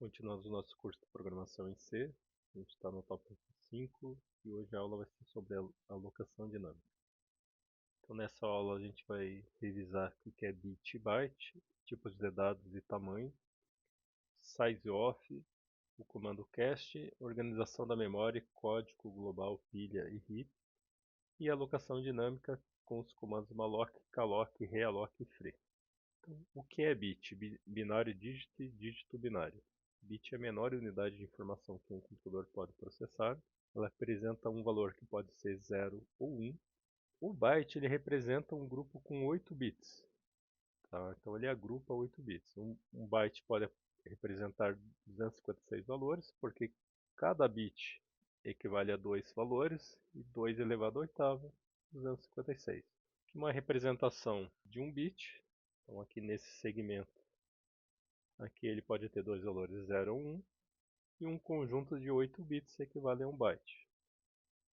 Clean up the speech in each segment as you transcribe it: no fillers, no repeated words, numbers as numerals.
Continuamos o nosso curso de programação em C. A gente está no tópico 5 e hoje a aula vai ser sobre a alocação dinâmica. Então nessa aula a gente vai revisar o que é bit e byte, tipos de dados e tamanho, size off, o comando cast, organização da memória, código global, pilha e heap, e alocação dinâmica com os comandos malloc, calloc, realloc e free. Então, o que é bit? Binário dígito e dígito binário. Bit é a menor unidade de informação que um computador pode processar. Ela representa um valor que pode ser 0 ou 1. O byte ele representa um grupo com 8 bits. Tá? Então ele agrupa 8 bits. Um byte pode representar 256 valores, porque cada bit equivale a 2 valores, e 2 elevado à oitava, 256. Uma representação de um bit, então aqui nesse segmento, aqui ele pode ter dois valores 0 ou 1, e um conjunto de 8 bits equivale a um byte.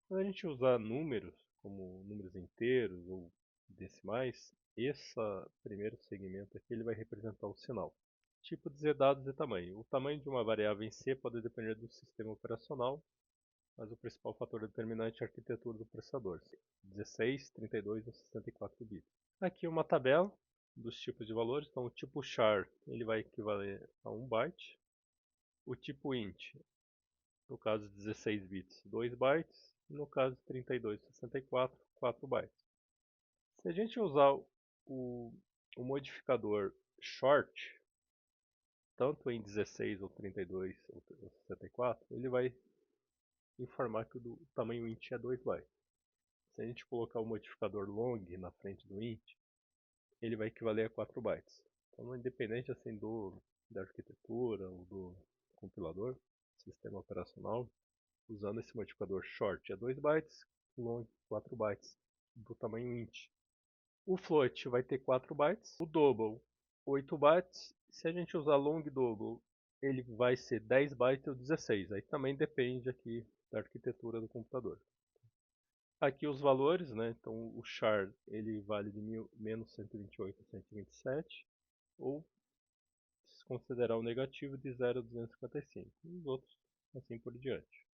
Quando a gente usar números, como números inteiros ou decimais, esse primeiro segmento aqui ele vai representar o sinal. Tipo de dados e tamanho. O tamanho de uma variável em C pode depender do sistema operacional, mas o principal fator determinante é a arquitetura do processador, 16, 32 ou 64 bits. Aqui uma tabela dos tipos de valores. Então o tipo char ele vai equivaler a 1 byte. O tipo int, no caso 16 bits, 2 bytes. No caso 32 e 64, 4 bytes. Se a gente usar o modificador short, tanto em 16 ou 32 ou 64, ele vai informar que o tamanho int é 2 bytes. Se a gente colocar o modificador long na frente do int, ele vai equivaler a 4 bytes. Então, independente assim da arquitetura ou do compilador, sistema operacional, usando esse modificador short é 2 bytes, long 4 bytes, do tamanho int. O float vai ter 4 bytes, o double 8 bytes. Se a gente usar long double, ele vai ser 10 bytes ou 16. Aí também depende aqui da arquitetura do computador. Aqui os valores, né? Então o char ele vale de menos 128 a 127, ou se considerar o negativo de 0 a 255, e os outros assim por diante.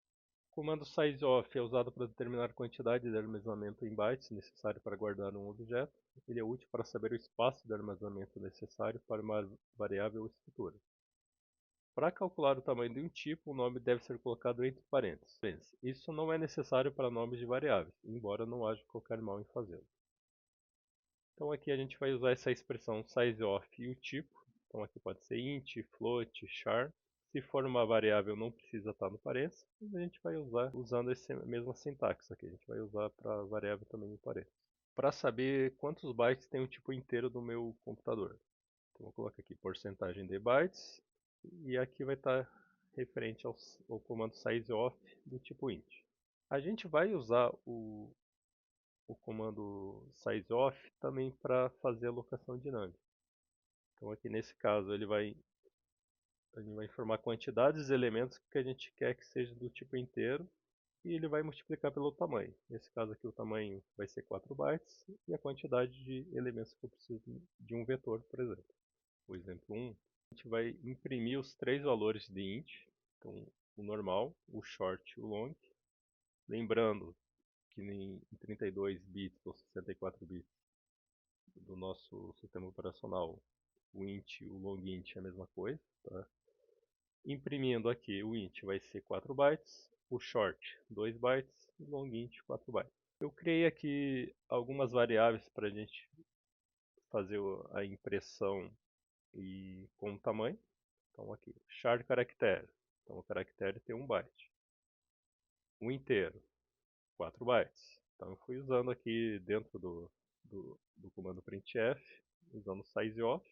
O comando sizeof é usado para determinar a quantidade de armazenamento em bytes necessário para guardar um objeto. Ele é útil para saber o espaço de armazenamento necessário para uma variável ou estrutura. Para calcular o tamanho de um tipo, o nome deve ser colocado entre parênteses. Isso não é necessário para nomes de variáveis, embora não haja qualquer mal em fazê-lo. Então aqui a gente vai usar essa expressão sizeof e o tipo. Então aqui pode ser int, float, char. Se for uma variável não precisa estar no parênteses, a gente vai usar usando essa mesma sintaxe aqui. A gente vai usar para a variável também no parênteses. Para saber quantos bytes tem o tipo inteiro do meu computador. Então eu coloco aqui porcentagem de bytes, e aqui vai estar referente ao comando sizeof do tipo int. A gente vai usar o comando sizeof também para fazer a alocação dinâmica. Então aqui nesse caso a gente vai informar quantidades de elementos que a gente quer que seja do tipo inteiro, e ele vai multiplicar pelo tamanho. Nesse caso aqui o tamanho vai ser 4 bytes e a quantidade de elementos que eu preciso de um vetor, por exemplo. O exemplo 1, a gente vai imprimir os três valores de int, então o normal, o short e o long. Lembrando que em 32 bits ou 64 bits do nosso sistema operacional, o int e o long int é a mesma coisa. Tá? Imprimindo aqui, o int vai ser 4 bytes, o short 2 bytes e o long int 4 bytes. Eu criei aqui algumas variáveis para a gente fazer a impressão e com o tamanho. Então aqui, char caractere. Então o caractere tem 1 byte. O inteiro, 4 bytes. Então eu fui usando aqui dentro do comando printf, usando sizeof.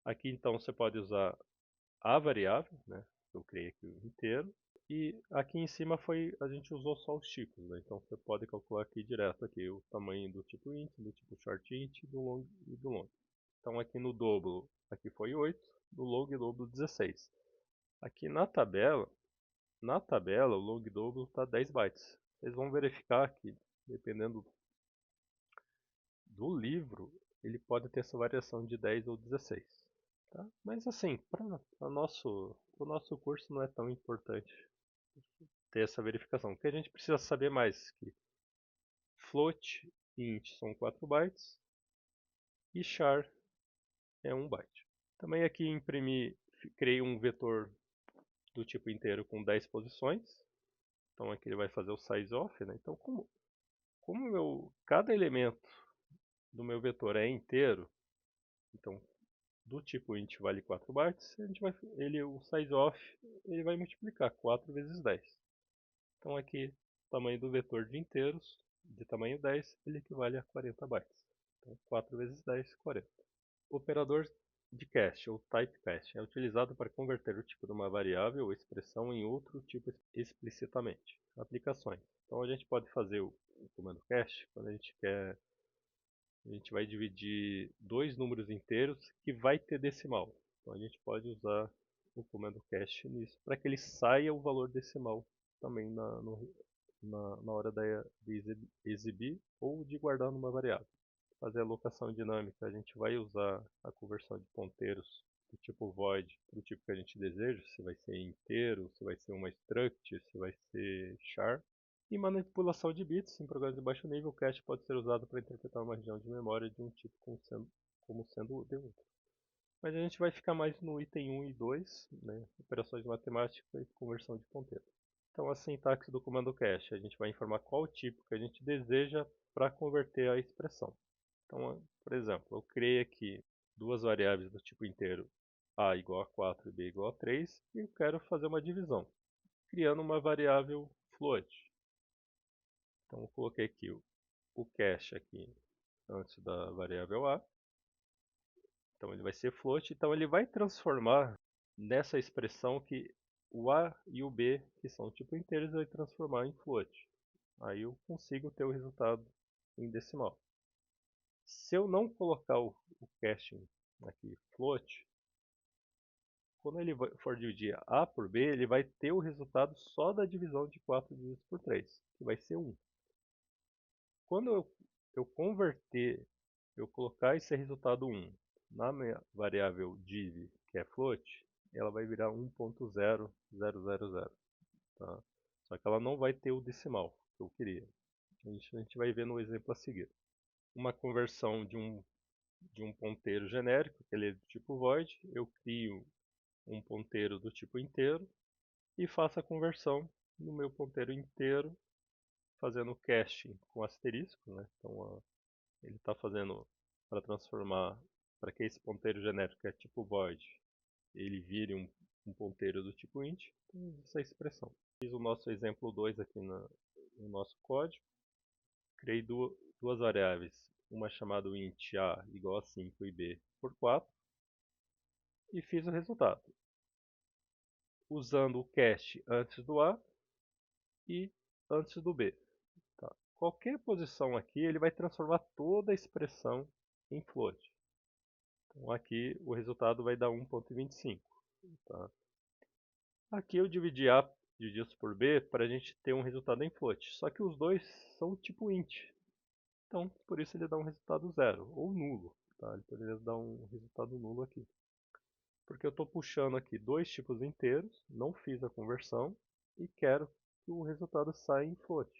Aqui então você pode usar a variável, né? Eu criei aqui o inteiro. E aqui em cima a gente usou só os tipos, né? Então você pode calcular aqui direto aqui o tamanho do tipo int, do tipo short int, do long e do long. Então aqui no double, aqui foi 8, no long e double 16. Aqui na tabela o long double está 10 bytes. Vocês vão verificar que, dependendo do livro, ele pode ter essa variação de 10 ou 16. Tá? Mas assim, para o nosso curso não é tão importante ter essa verificação. O que a gente precisa saber mais é que float e int são 4 bytes e char é 1 byte. Também aqui criei um vetor do tipo inteiro com 10 posições. Então aqui ele vai fazer o size off, né? Então cada elemento do meu vetor é inteiro, então do tipo int vale 4 bytes, o size off ele vai multiplicar 4 vezes 10. Então aqui o tamanho do vetor de inteiros de tamanho 10 ele equivale a 40 bytes. Então 4 vezes 10, 40. O operador de cast, ou typecast, é utilizado para converter o tipo de uma variável ou expressão em outro tipo explicitamente. Aplicações. Então a gente pode fazer o comando cast quando a gente vai dividir dois números inteiros que vai ter decimal. Então a gente pode usar o comando cast nisso para que ele saia o valor decimal também na hora de exibir ou de guardar numa variável. Fazer a alocação dinâmica, a gente vai usar a conversão de ponteiros do tipo void para o tipo que a gente deseja, se vai ser inteiro, se vai ser uma struct, se vai ser char. E manipulação de bits em programas de baixo nível, o cache pode ser usado para interpretar uma região de memória de um tipo como sendo de outro. Mas a gente vai ficar mais no item 1 e 2, né? Operações de matemática e conversão de ponteiro. Então a sintaxe do comando cache, a gente vai informar qual tipo que a gente deseja para converter a expressão. Então, por exemplo, eu criei aqui duas variáveis do tipo inteiro a igual a 4 e b igual a 3 e eu quero fazer uma divisão, criando uma variável float. Então eu coloquei aqui o cache aqui antes da variável a. Então ele vai ser float, então ele vai transformar nessa expressão que o a e o b, que são tipo inteiros, vai transformar em float. Aí eu consigo ter o resultado em decimal. Se eu não colocar o caching aqui float, quando ele for dividir A por B, ele vai ter o resultado só da divisão de 4 dividido por 3, que vai ser 1. Quando eu converter, eu colocar esse resultado 1 na minha variável div, que é float, ela vai virar 1.0000. Tá? Só que ela não vai ter o decimal que eu queria. A gente vai ver no exemplo a seguir. Uma conversão de um ponteiro genérico, que ele é do tipo void, eu crio um ponteiro do tipo inteiro e faço a conversão no meu ponteiro inteiro, fazendo caching com asterisco, né? Então ele está fazendo para transformar, para que esse ponteiro genérico que é tipo void, ele vire um ponteiro do tipo int, então essa expressão. Fiz o nosso exemplo 2 aqui no nosso código, criei duas variáveis, uma chamada int a igual a 5 e b por 4, e fiz o resultado, usando o cast antes do A e antes do B. Tá? Qualquer posição aqui, ele vai transformar toda a expressão em float. Então aqui o resultado vai dar 1.25. Tá? Aqui eu dividi A dividido por B para a gente ter um resultado em float. Só que os dois são tipo int. Então por isso ele dá um resultado zero ou nulo. Tá? Ele poderia dar um resultado nulo aqui. Porque eu estou puxando aqui dois tipos inteiros, não fiz a conversão e quero que o resultado saia em float.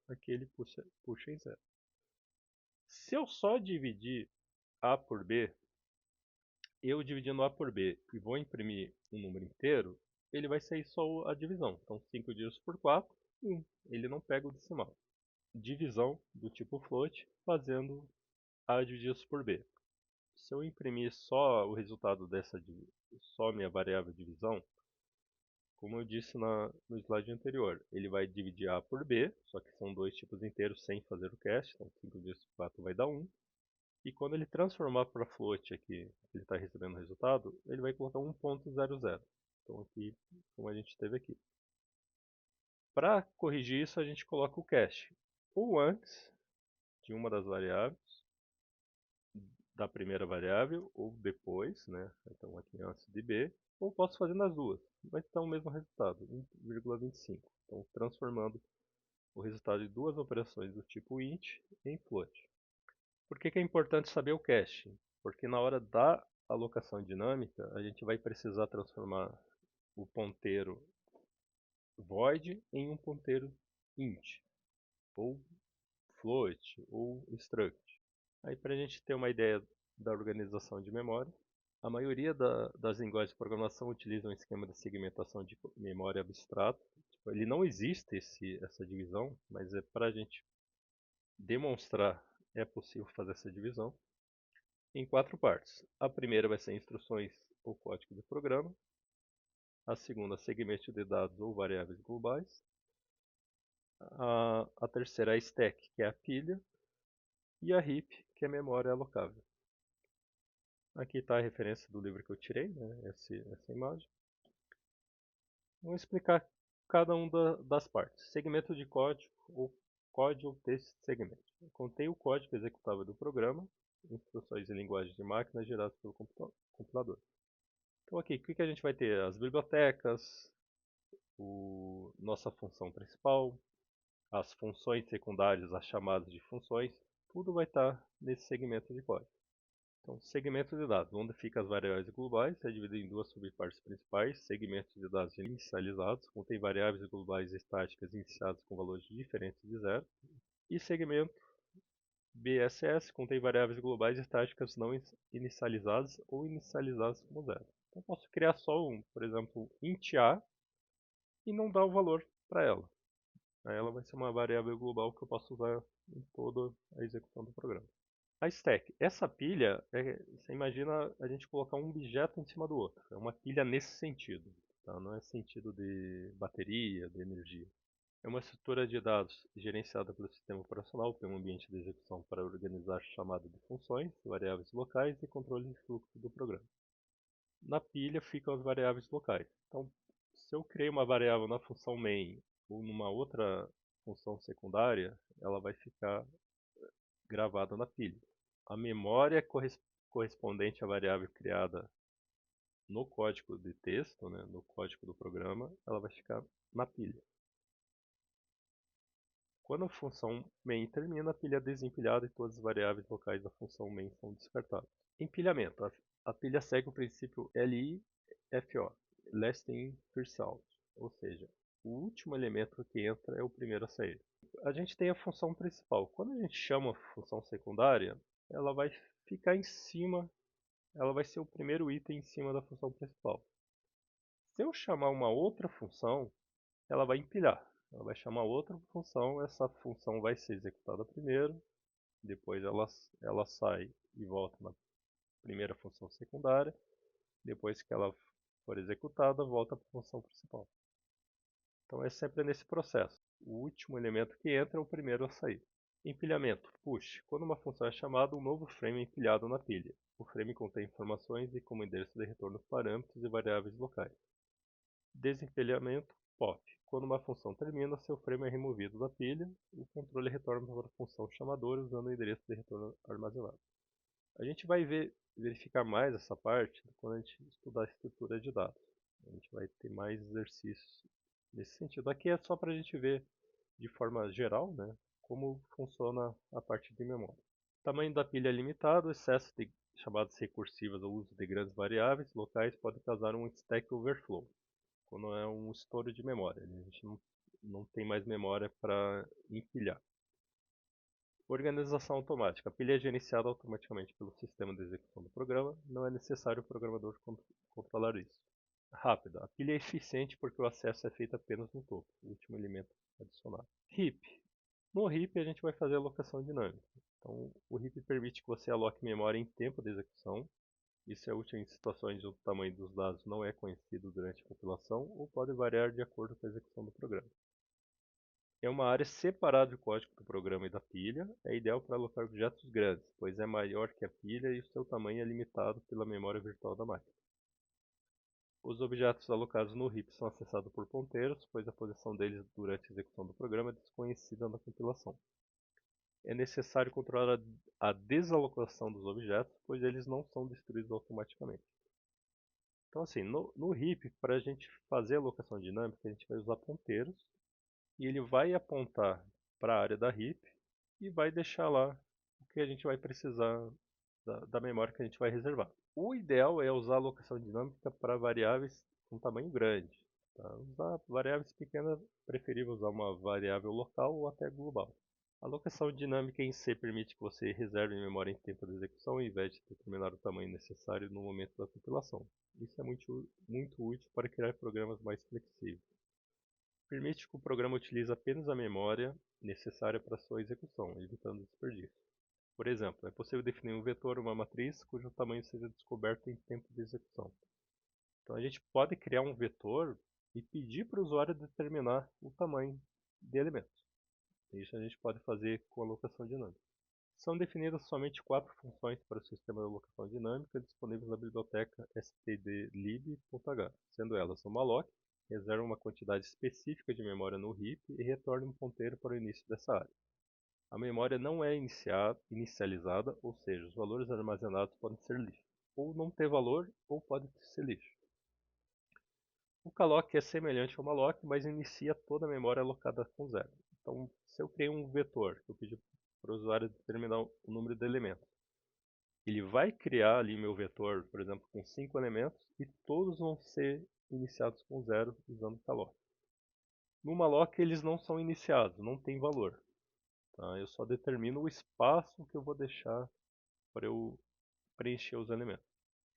Aqui ele puxa em zero. Se eu só dividir A por B, eu dividindo A por B e vou imprimir um número inteiro, ele vai sair só a divisão. Então 5 divididos por 4, 1. Ele não pega o decimal. Divisão do tipo float fazendo A divididos por B. Se eu imprimir só o resultado só minha variável divisão, como eu disse no slide anterior, ele vai dividir A por B, só que são dois tipos inteiros sem fazer o cast, então 5 vezes 4 vai dar 1. E quando ele transformar para float aqui, ele está recebendo o resultado, ele vai colocar 1.00. Então aqui, como a gente teve aqui. Para corrigir isso, a gente coloca o cast ou antes de uma das variáveis, da primeira variável, ou depois, né? Então aqui antes de B, ou posso fazer nas duas. Vai dar o mesmo resultado, 1,25. Então transformando o resultado de duas operações do tipo int em float. Por que é importante saber o caching? Porque na hora alocação dinâmica, a gente vai precisar transformar o ponteiro void em um ponteiro int, ou float, ou struct. Aí, para a gente ter uma ideia da organização de memória, a maioria das linguagens de programação utilizam um esquema de segmentação de memória abstrato. Tipo, ele não existe essa divisão, mas é para a gente demonstrar é possível fazer essa divisão em 4 partes. A primeira vai ser instruções ou código do programa. A segunda, segmento de dados ou variáveis globais. A terceira é a stack, que é a pilha. E a heap, que é a memória alocável. Aqui está a referência do livro que eu tirei, né? Essa imagem. Vou explicar cada uma das partes. Segmento de código ou texto de segmento. Contém o código executável do programa, instruções em linguagem de máquina geradas pelo compilador. Então aqui, o que a gente vai ter? As bibliotecas, nossa função principal, as funções secundárias, as chamadas de funções, tudo vai estar nesse segmento de código. Então, segmento de dados, onde ficam as variáveis globais, é dividido em duas subpartes principais. Segmentos de dados inicializados, contém variáveis globais estáticas iniciadas com valores diferentes de zero. E segmento BSS, contém variáveis globais estáticas não inicializadas ou inicializadas como zero. Então, eu posso criar só por exemplo, int a e não dar o valor para ela. Aí ela vai ser uma variável global que eu posso usar em toda a execução do programa. A stack. Essa pilha, você imagina a gente colocar um objeto em cima do outro. É uma pilha nesse sentido. Tá? Não é sentido de bateria, de energia. É uma estrutura de dados gerenciada pelo sistema operacional, tem um ambiente de execução para organizar chamada de funções, variáveis locais e controle de fluxo do programa. Na pilha ficam as variáveis locais. Então, se eu criei uma variável na função main ou numa outra função secundária, ela vai ficar gravada na pilha. A memória correspondente à variável criada no código de texto, né, no código do programa, ela vai ficar na pilha. Quando a função main termina, a pilha é desempilhada e todas as variáveis locais da função main são descartadas. Empilhamento. A pilha segue o princípio LIFO, Last In, First Out, ou seja, o último elemento que entra é o primeiro a sair. A gente tem a função principal. Quando a gente chama a função secundária, ela vai ficar em cima, ela vai ser o primeiro item em cima da função principal. Se eu chamar uma outra função, ela vai empilhar. Ela vai chamar outra função, essa função vai ser executada primeiro, depois ela sai e volta na primeira função secundária, depois que ela for executada, volta para a função principal. Então é sempre nesse processo. O último elemento que entra é o primeiro a sair. Empilhamento. Push. Quando uma função é chamada, um novo frame é empilhado na pilha. O frame contém informações e como endereço de retorno parâmetros e variáveis locais. Desempilhamento. Pop. Quando uma função termina, seu frame é removido da pilha, o controle retorna para a função chamadora usando o endereço de retorno armazenado. A gente vai verificar mais essa parte quando a gente estudar a estrutura de dados. A gente vai ter mais exercícios nesse sentido. Aqui é só para a gente ver de forma geral, né, como funciona a parte de memória. O tamanho da pilha é limitado, excesso de chamadas recursivas ou uso de grandes variáveis locais pode causar um stack overflow, quando é um estouro de memória. A gente não tem mais memória para empilhar. Organização automática. A pilha é gerenciada automaticamente pelo sistema de execução do programa. Não é necessário o programador controlar isso. Rápida. A pilha é eficiente porque o acesso é feito apenas no topo, o último elemento adicionado. Heap. No heap a gente vai fazer a alocação dinâmica. Então, o heap permite que você aloque memória em tempo de execução. Isso é útil em situações onde o tamanho dos dados não é conhecido durante a compilação ou pode variar de acordo com a execução do programa. É uma área separada do código do programa e da pilha. É ideal para alocar objetos grandes, pois é maior que a pilha e o seu tamanho é limitado pela memória virtual da máquina. Os objetos alocados no heap são acessados por ponteiros, pois a posição deles durante a execução do programa é desconhecida na compilação. É necessário controlar a desalocação dos objetos, pois eles não são destruídos automaticamente. Então, assim, no heap, para a gente fazer a alocação dinâmica, a gente vai usar ponteiros e ele vai apontar para a área da heap e vai deixar lá o que a gente vai precisar da memória que a gente vai reservar. O ideal é usar a alocação dinâmica para variáveis com tamanho grande. Tá? Usar variáveis pequenas, preferível usar uma variável local ou até global. A alocação dinâmica em C permite que você reserve memória em tempo de execução ao invés de determinar o tamanho necessário no momento da compilação. Isso é muito útil para criar programas mais flexíveis. Permite que o programa utilize apenas a memória necessária para sua execução, evitando desperdício. Por exemplo, é possível definir um vetor ou uma matriz cujo tamanho seja descoberto em tempo de execução. Então a gente pode criar um vetor e pedir para o usuário determinar o tamanho de elementos. Isso a gente pode fazer com alocação dinâmica. São definidas somente 4 funções para o sistema de alocação dinâmica disponíveis na biblioteca stdlib.h, sendo elas o malloc, que reserva uma quantidade específica de memória no heap e retorna um ponteiro para o início dessa área. A memória não é inicializada, ou seja, os valores armazenados podem ser lixo, ou não ter valor, ou podem ser lixo. O calloc é semelhante ao malloc, mas inicia toda a memória alocada com zero. Então, se eu criei um vetor, que eu pedi para o usuário determinar o número de elementos, ele vai criar ali meu vetor, por exemplo, com 5 elementos, e todos vão ser iniciados com zero usando o calloc. No malloc eles não são iniciados, não tem valor. Tá? Eu só determino o espaço que eu vou deixar para eu preencher os elementos.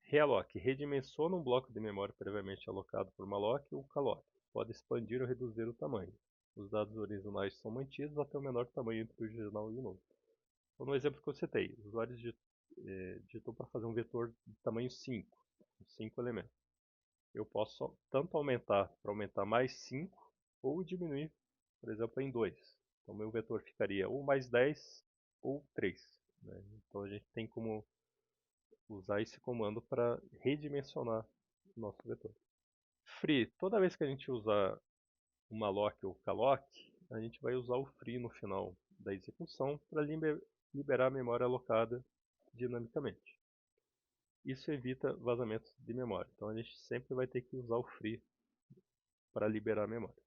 Realloc redimensiona um bloco de memória previamente alocado por malloc ou calloc. Pode expandir ou reduzir o tamanho. Os dados originais são mantidos até o menor tamanho entre o original e o novo. Então, no exemplo que eu citei, o usuário digitou para fazer um vetor de tamanho 5, com 5 elementos. Eu posso tanto aumentar para aumentar mais 5 ou diminuir, por exemplo, em 2. Então, meu vetor ficaria ou mais 10 ou 3. Né? Então, a gente tem como usar esse comando para redimensionar o nosso vetor. Free, toda vez que a gente usar o malloc ou calloc, a gente vai usar o free no final da execução para liberar a memória alocada dinamicamente. Isso evita vazamentos de memória, então a gente sempre vai ter que usar o free para liberar a memória.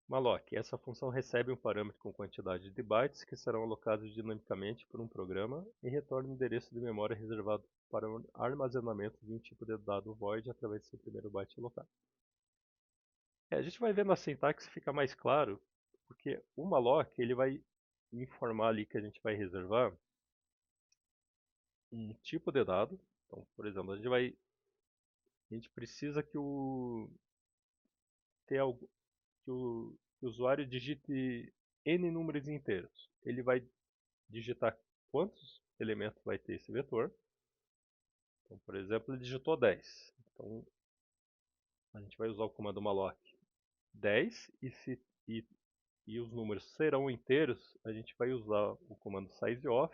Malloc, essa função recebe um parâmetro com quantidade de bytes que serão alocados dinamicamente por um programa e retorna o endereço de memória reservado para o armazenamento de um tipo de dado void através do seu primeiro byte alocado. A gente vai vendo a sintaxe fica mais claro, porque o malloc ele vai informar ali que a gente vai reservar um tipo de dado. Então, por exemplo, a gente precisa que o usuário digite n números inteiros. Ele vai digitar quantos elementos vai ter esse vetor. Então, por exemplo, ele digitou 10. Então, a gente vai usar o comando malloc 10 e os números serão inteiros, a gente vai usar o comando sizeof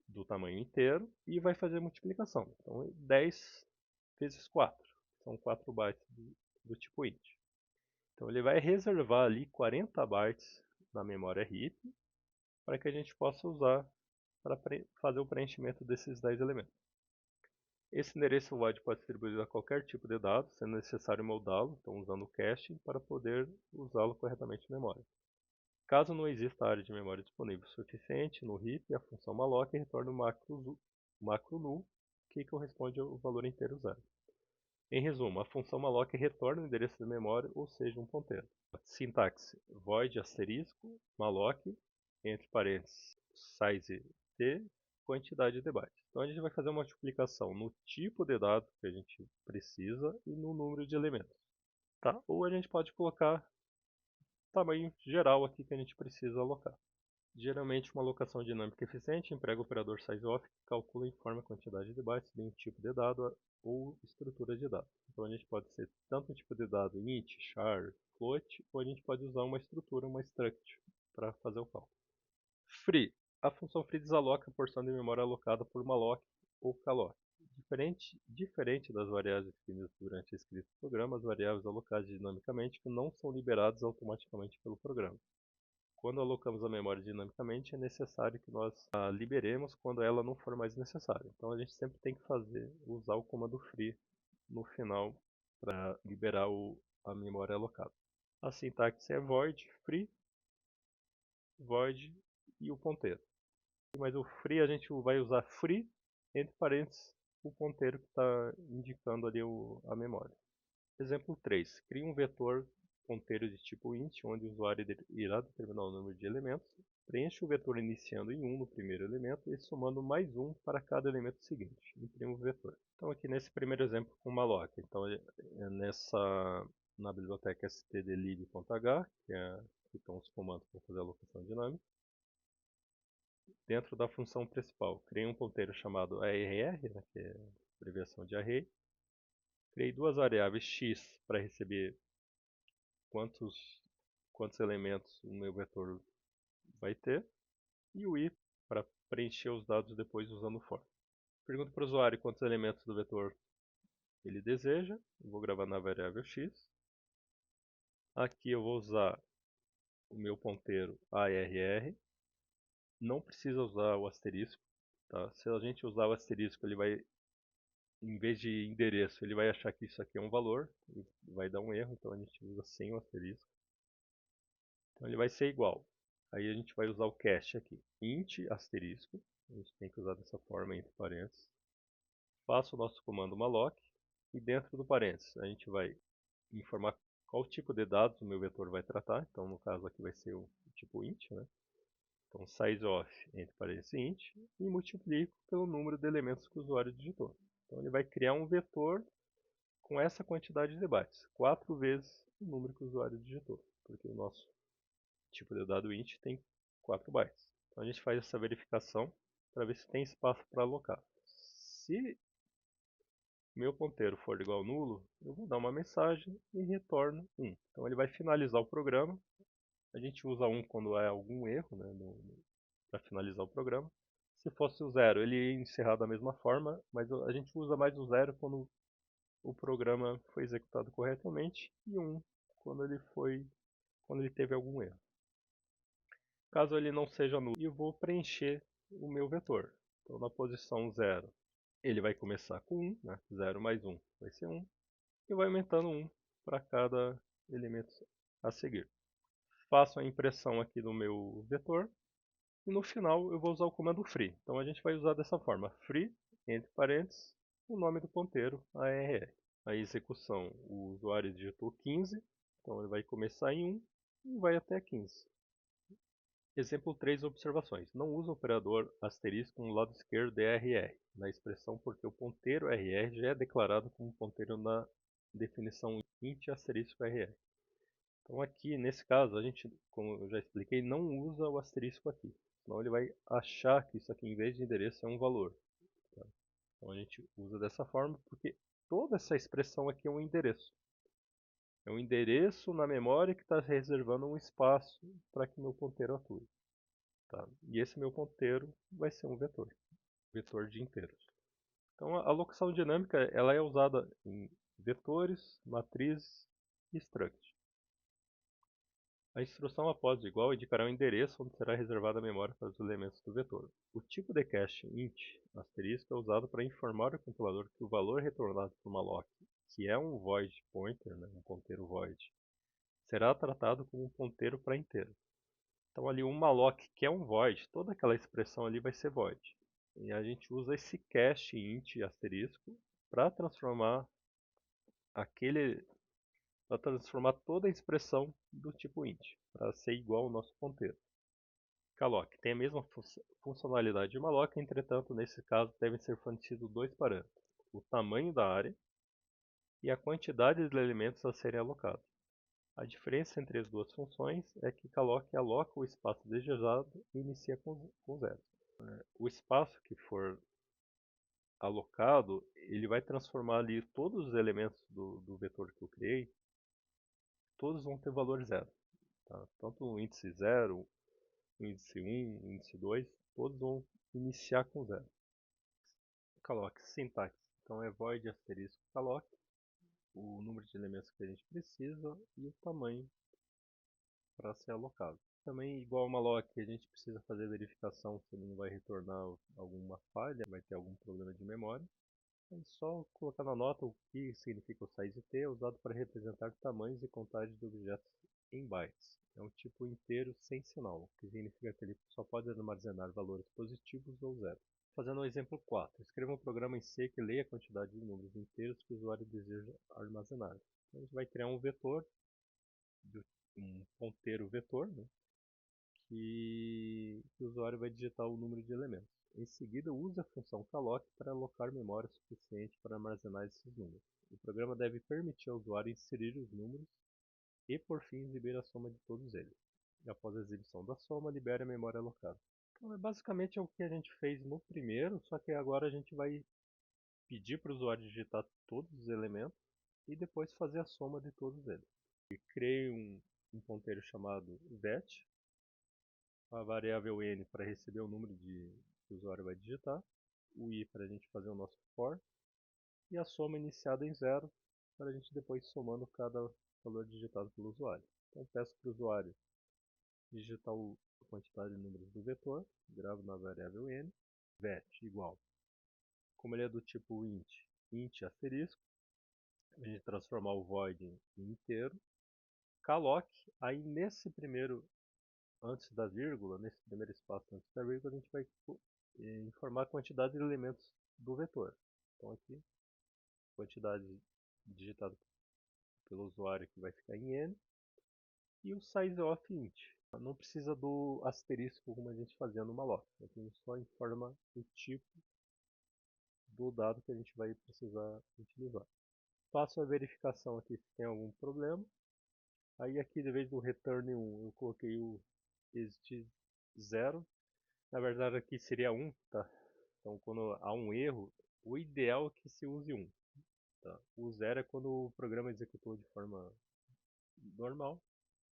do tamanho inteiro e vai fazer a multiplicação. Então, 10 vezes 4, são 4 bytes do tipo int. Então, ele vai reservar ali 40 bytes na memória heap para que a gente possa usar para fazer o preenchimento desses 10 elementos. Esse endereço void pode ser atribuído a qualquer tipo de dado, sendo necessário moldá-lo, então usando o caching, para poder usá-lo corretamente na memória. Caso não exista área de memória disponível suficiente no heap, a função malloc retorna o macro null, que corresponde ao valor inteiro zero. Em resumo, a função malloc retorna o endereço de memória, ou seja, um ponteiro. Sintaxe void asterisco malloc, entre parênteses, size t, quantidade de bytes. Então a gente vai fazer uma multiplicação no tipo de dado que a gente precisa e no número de elementos. Tá? Ou a gente pode colocar tamanho geral aqui que a gente precisa alocar. Geralmente, uma alocação dinâmica eficiente emprega o operador sizeof, que calcula e informa a quantidade de bytes de um tipo de dado ou estrutura de dado. Então, a gente pode ser tanto um tipo de dado int, char, float, ou a gente pode usar uma estrutura, uma struct, para fazer o cálculo. Free. A função free desaloca a porção de memória alocada por malloc ou calloc. Diferente das variáveis definidas durante a escrita do programa, as variáveis alocadas dinamicamente não são liberadas automaticamente pelo programa. Quando alocamos a memória dinamicamente, é necessário que nós a liberemos quando ela não for mais necessária. Então a gente sempre tem que usar o comando free no final para liberar a memória alocada. A sintaxe é void, free, void e o ponteiro. Mas o free a gente vai usar free, entre parênteses, o ponteiro que está indicando ali a memória. Exemplo 3. Crie um vetor ponteiro de tipo int, onde o usuário irá determinar o número de elementos. Preencha o vetor iniciando em 1 no primeiro elemento e somando mais 1 para cada elemento seguinte. Imprima o vetor. Então aqui nesse primeiro exemplo com malloc. Então na biblioteca stdlib.h, que estão os comandos para fazer a alocação dinâmica. Dentro da função principal, criei um ponteiro chamado arr, né, que é a abreviação de array. Criei duas variáveis x para receber quantos elementos o meu vetor vai ter, e o i para preencher os dados depois usando o for. Pergunto para o usuário quantos elementos do vetor ele deseja. Eu vou gravar na variável x. Aqui eu vou usar o meu ponteiro arr. Não precisa usar o asterisco. Tá? Se a gente usar o asterisco, ele vai, em vez de endereço, ele vai achar que isso aqui é um valor e vai dar um erro, então a gente usa sem o asterisco. Então ele vai ser igual. Aí a gente vai usar o cast aqui. Int asterisco. A gente tem que usar dessa forma entre parênteses. Faço o nosso comando malloc. E dentro do parênteses a gente vai informar qual tipo de dados o meu vetor vai tratar. Então no caso aqui vai ser o tipo int, né? Então sizeOf entre parênteses int. E multiplico pelo número de elementos que o usuário digitou. Então ele vai criar um vetor com essa quantidade de bytes. 4 vezes o número que o usuário digitou. Porque o nosso tipo de dado int tem 4 bytes. Então a gente faz essa verificação para ver se tem espaço para alocar. Se meu ponteiro for igual a nulo, eu vou dar uma mensagem e retorno 1. Então ele vai finalizar o programa. A gente usa 1 quando há algum erro, né, para finalizar o programa. Se fosse o 0, ele ia encerrar da mesma forma, mas a gente usa mais o 0 quando o programa foi executado corretamente e 1 quando ele teve algum erro. Caso ele não seja nulo, eu vou preencher o meu vetor. Então na posição 0, ele vai começar com 1, né? 0 mais 1 vai ser 1, e vai aumentando 1 para cada elemento a seguir. Faço a impressão aqui do meu vetor, e no final eu vou usar o comando free. Então a gente vai usar dessa forma, free, entre parênteses, o nome do ponteiro, arr. A execução, o usuário digitou 15, então ele vai começar em 1 e vai até 15. Exemplo 3, observações. Não usa o operador asterisco no lado esquerdo de RR na expressão porque o ponteiro RR já é declarado como ponteiro na definição int asterisco RR. Então aqui, nesse caso, a gente, como eu já expliquei, não usa o asterisco aqui. Senão ele vai achar que isso aqui, em vez de endereço, é um valor. Tá? Então a gente usa dessa forma porque toda essa expressão aqui é um endereço. É um endereço na memória que está reservando um espaço para que meu ponteiro atue. Tá? E esse meu ponteiro vai ser um vetor de inteiros. Então a alocação dinâmica ela é usada em vetores, matrizes e struct. A instrução após igual indicará o endereço onde será reservada a memória para os elementos do vetor. O tipo de cache int asterisco é usado para informar o compilador que o valor retornado por malloc, que é um void pointer, né, um ponteiro void, será tratado como um ponteiro para inteiro. Então ali um malloc que é um void, toda aquela expressão ali vai ser void. E a gente usa esse cache int asterisco para transformar toda a expressão do tipo int, para ser igual ao nosso ponteiro. Calloc tem a mesma funcionalidade de malloc, entretanto, nesse caso devem ser fornecidos dois parâmetros: o tamanho da área e a quantidade de elementos a serem alocados. A diferença entre as duas funções é que calloc aloca o espaço desejado e inicia com zero. O espaço que for alocado, ele vai transformar ali todos os elementos do vetor que eu criei, todos vão ter valor zero. Tá? Tanto o índice 0, o índice 1, o índice 2, todos vão iniciar com zero. Calloc, sintaxe. Então é void asterisco calloc, o número de elementos que a gente precisa e o tamanho para ser alocado. Também, igual ao malloc, a gente precisa fazer verificação se ele não vai retornar alguma falha, vai ter algum problema de memória. É só colocar na nota o que significa o size t, usado para representar tamanhos e contagem de objetos em bytes. É um tipo inteiro sem sinal, o que significa que ele só pode armazenar valores positivos ou zero. Fazendo o exemplo 4, escreva um programa em C que leia a quantidade de números inteiros que o usuário deseja armazenar. Então, a gente vai criar um vetor, um ponteiro vetor, né, que o usuário vai digitar o número de elementos. Em seguida, use a função calloc para alocar memória suficiente para armazenar esses números. O programa deve permitir ao usuário inserir os números e, por fim, exibir a soma de todos eles. E após a exibição da soma, libere a memória alocada. Então, basicamente é o que a gente fez no primeiro, só que agora a gente vai pedir para o usuário digitar todos os elementos e depois fazer a soma de todos eles. E criei um ponteiro chamado vet, a variável n para receber o número que o usuário vai digitar, o i para a gente fazer o nosso for, e a soma iniciada em zero para a gente depois somando cada valor digitado pelo usuário. Então peço para o usuário digitar a quantidade de números do vetor, gravo na variável n, vet igual. Como ele é do tipo int asterisco, a gente transformar o void em inteiro, calloc, aí nesse primeiro, antes da vírgula, nesse primeiro espaço antes da vírgula, a gente vai informar a quantidade de elementos do vetor. Então aqui, quantidade digitada pelo usuário que vai ficar em n, e o sizeof int. Não precisa do asterisco como a gente fazia no malloc. Aqui a gente só informa o tipo do dado que a gente vai precisar utilizar. Faço a verificação aqui se tem algum problema. Aí aqui, de vez do return 1, eu coloquei o exit 0. Na verdade aqui seria 1, tá? Então quando há um erro, o ideal é que se use 1. Tá? O 0 é quando o programa executou de forma normal.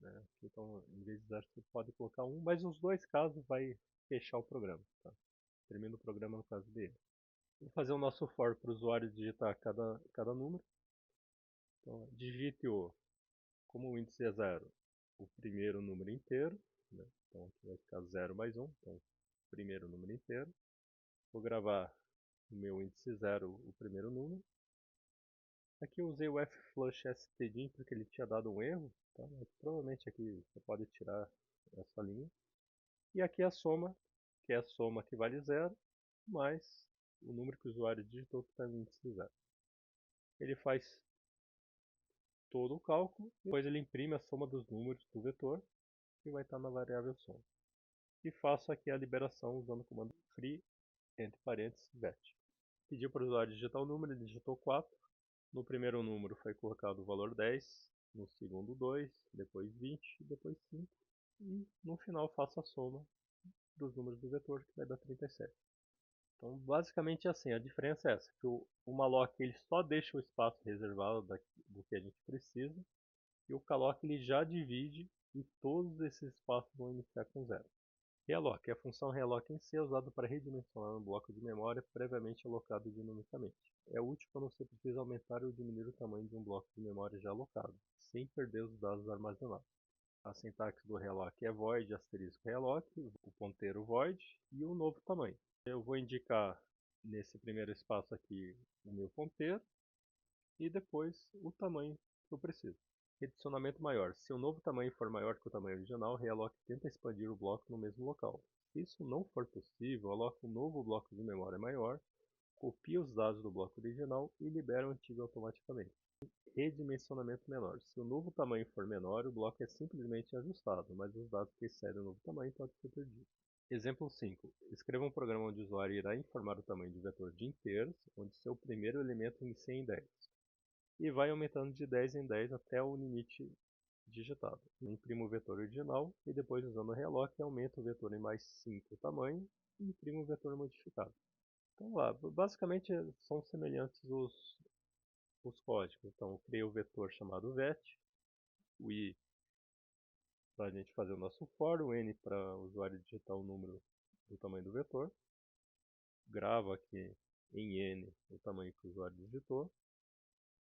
Né? Então, em vez de 0, você pode colocar 1, mas os dois casos vai fechar o programa. Tá? Termina o programa no caso dele. Vou fazer o nosso for para o usuário digitar cada número. Então, digite como o índice é 0, o primeiro número inteiro. Né? Então, aqui vai ficar 0 mais 1. Então, primeiro número inteiro. Vou gravar o meu índice 0, o primeiro número. Aqui eu usei o flush stdin porque ele tinha dado um erro. Tá? Mas provavelmente aqui você pode tirar essa linha. E aqui a soma, que é a soma que vale 0, mais o número que o usuário digitou que está no índice 0. Ele faz todo o cálculo, e depois ele imprime a soma dos números do vetor, que vai estar na variável soma. E faço aqui a liberação usando o comando free, entre parênteses, vet. Pedi para o usuário digitar o número, ele digitou 4. No primeiro número foi colocado o valor 10, no segundo 2, depois 20, depois 5. E no final faço a soma dos números do vetor, que vai dar 37. Então, basicamente é assim, a diferença é essa, que o malloc ele só deixa o espaço reservado do que a gente precisa, e o calloc ele já divide e todos esses espaços vão iniciar com zero. Realloc, a função realloc em si é usada para redimensionar um bloco de memória previamente alocado dinamicamente. É útil quando você precisa aumentar ou diminuir o tamanho de um bloco de memória já alocado, sem perder os dados armazenados. A sintaxe do realloc é void asterisco realloc, o ponteiro void e o novo tamanho. Eu vou indicar nesse primeiro espaço aqui o meu ponteiro e depois o tamanho que eu preciso. Redicionamento maior. Se o novo tamanho for maior que o tamanho original, realloc tenta expandir o bloco no mesmo local. Se isso não for possível, aloca um novo bloco de memória maior, copia os dados do bloco original e libera o antigo automaticamente. Redimensionamento menor. Se o novo tamanho for menor, o bloco é simplesmente ajustado, mas os dados que excedem o novo tamanho podem ser perdidos. Exemplo 5. Escreva um programa onde o usuário irá informar o tamanho de vetor de inteiros, onde seu primeiro elemento inicia em 10. E vai aumentando de 10 em 10 até o limite digitado. Imprimo o vetor original e depois, usando o realloc, aumento o vetor em mais 5 tamanho e imprimo o vetor modificado. Então lá, basicamente são semelhantes os códigos. Então eu criei o vetor chamado vet, o i para a gente fazer o nosso for, o n para o usuário digitar o número do tamanho do vetor. Gravo aqui em n o tamanho que o usuário digitou.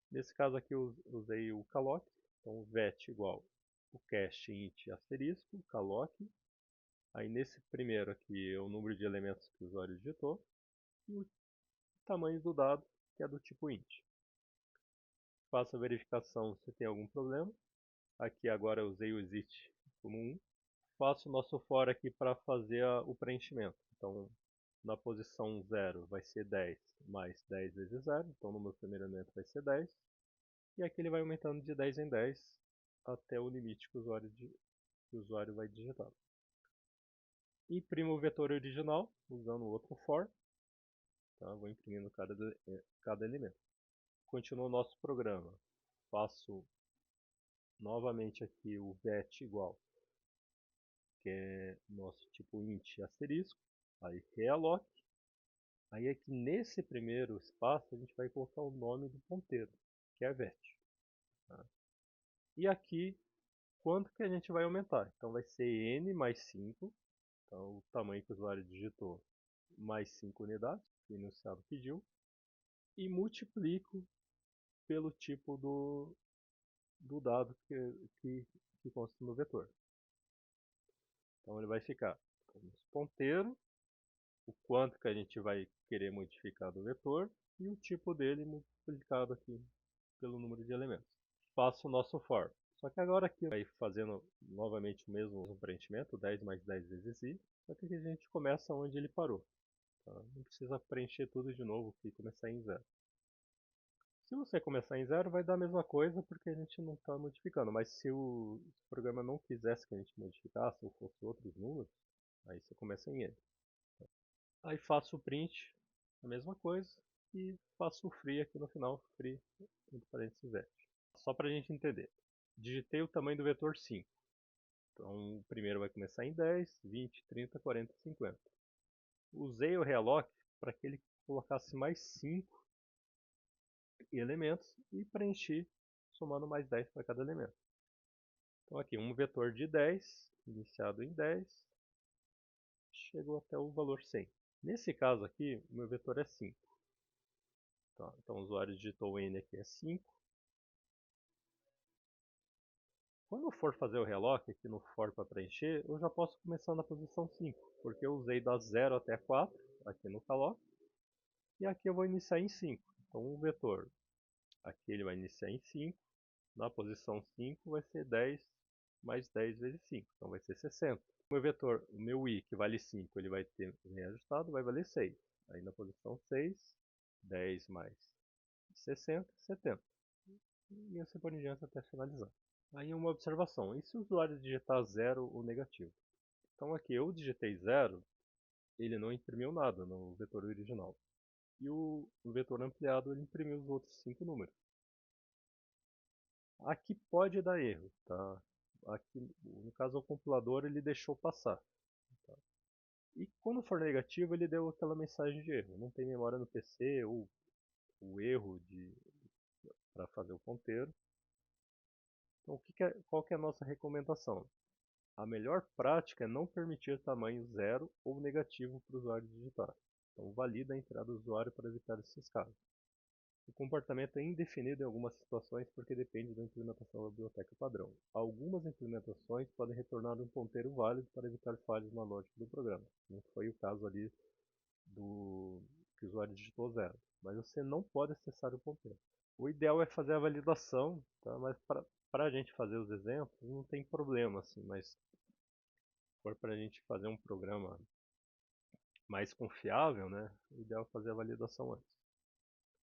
Nesse caso aqui eu usei o calloc, então vet igual o cast int asterisco, calloc. Aí nesse primeiro aqui é o número de elementos que o usuário digitou e o tamanho do dado, que é do tipo int. Faço a verificação se tem algum problema. Aqui agora eu usei o exit como 1. Faço o nosso for aqui para fazer o preenchimento. Então, na posição 0 vai ser 10 mais 10 vezes 0. Então, no meu primeiro elemento vai ser 10. E aqui ele vai aumentando de 10 em 10 até o limite que o usuário vai digitar. Imprimo o vetor original usando o outro for. Tá? Vou imprimindo cada elemento. Continuo o nosso programa. Faço novamente aqui o vet igual, que é nosso tipo int asterisco. Aí realloc. Aí aqui nesse primeiro espaço a gente vai colocar o nome do ponteiro, que é vet. Tá? E aqui quanto que a gente vai aumentar? Então vai ser n mais 5, então o tamanho que o usuário digitou, mais 5 unidades, que o enunciado pediu, e multiplico pelo tipo do dado que consta no vetor. Então ele vai ficar ponteiro, o quanto que a gente vai querer modificar do vetor e o tipo dele multiplicado aqui pelo número de elementos. Faço o nosso for. Só que agora aqui vai fazendo novamente o mesmo preenchimento, 10 mais 10 vezes i, só que aqui a gente começa onde ele parou. Tá? Não precisa preencher tudo de novo e começar em zero. Se você começar em zero, vai dar a mesma coisa porque a gente não está modificando. Mas se o programa não quisesse que a gente modificasse ou fosse outros números, aí você começa em n. Aí faço o print, a mesma coisa, e faço o free aqui no final, free, entre parênteses, vet. Só para a gente entender. Digitei o tamanho do vetor 5. Então o primeiro vai começar em 10, 20, 30, 40, 50. Usei o realloc para que ele colocasse mais 5 elementos e preenchi somando mais 10 para cada elemento. Então aqui um vetor de 10, iniciado em 10, chegou até o valor 100. Nesse caso aqui, o meu vetor é 5. Tá? Então o usuário digitou o n aqui é 5. Quando eu for fazer o relock aqui no for para preencher, eu já posso começar na posição 5, porque eu usei da 0 até 4 aqui no calloc, e aqui eu vou iniciar em 5. Então o vetor, aqui ele vai iniciar em 5, na posição 5 vai ser 10 mais 10 vezes 5, então vai ser 60. O meu vetor, o meu i, que vale 5, ele vai ter reajustado, vai valer 6. Aí na posição 6, 10 mais 60, 70. E assim por em diante até finalizar. Aí uma observação, e se o usuário digitar 0 ou negativo? Então aqui eu digitei 0, ele não imprimiu nada no vetor original. E o vetor ampliado ele imprimiu os outros 5 números. Aqui pode dar erro, tá? Aqui, no caso o compilador ele deixou passar. Tá? E quando for negativo ele deu aquela mensagem de erro. Não tem memória no PC ou o erro para fazer o ponteiro. Então qual que é a nossa recomendação? A melhor prática é não permitir tamanho zero ou negativo para o usuário digitar. Então valida a entrada do usuário para evitar esses casos. O comportamento é indefinido em algumas situações porque depende da implementação da biblioteca padrão. Algumas implementações podem retornar um ponteiro válido para evitar falhas na lógica do programa. Não foi o caso ali do que o usuário digitou zero. Mas você não pode acessar o ponteiro. O ideal é fazer a validação, tá? Mas para a gente fazer os exemplos não tem problema, assim, mas se for para a gente fazer um programa mais confiável, né, o ideal é fazer a validação antes.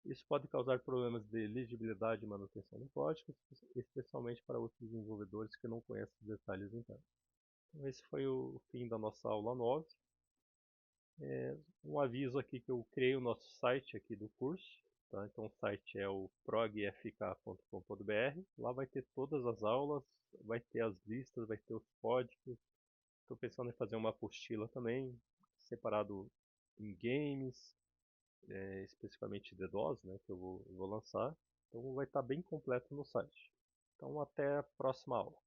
Isso pode causar problemas de legibilidade e manutenção do código, especialmente para outros desenvolvedores que não conhecem os detalhes internos. Então, esse foi o fim da nossa aula 9. Um aviso aqui que eu criei o nosso site aqui do curso. Tá? Então o site é o progfk.com.br. Lá vai ter todas as aulas, vai ter as listas, vai ter os códigos. Estou pensando em fazer uma apostila também, separado em games, especificamente DDoS, né, que eu vou lançar. Então vai estar bem completo no site. Então até a próxima aula.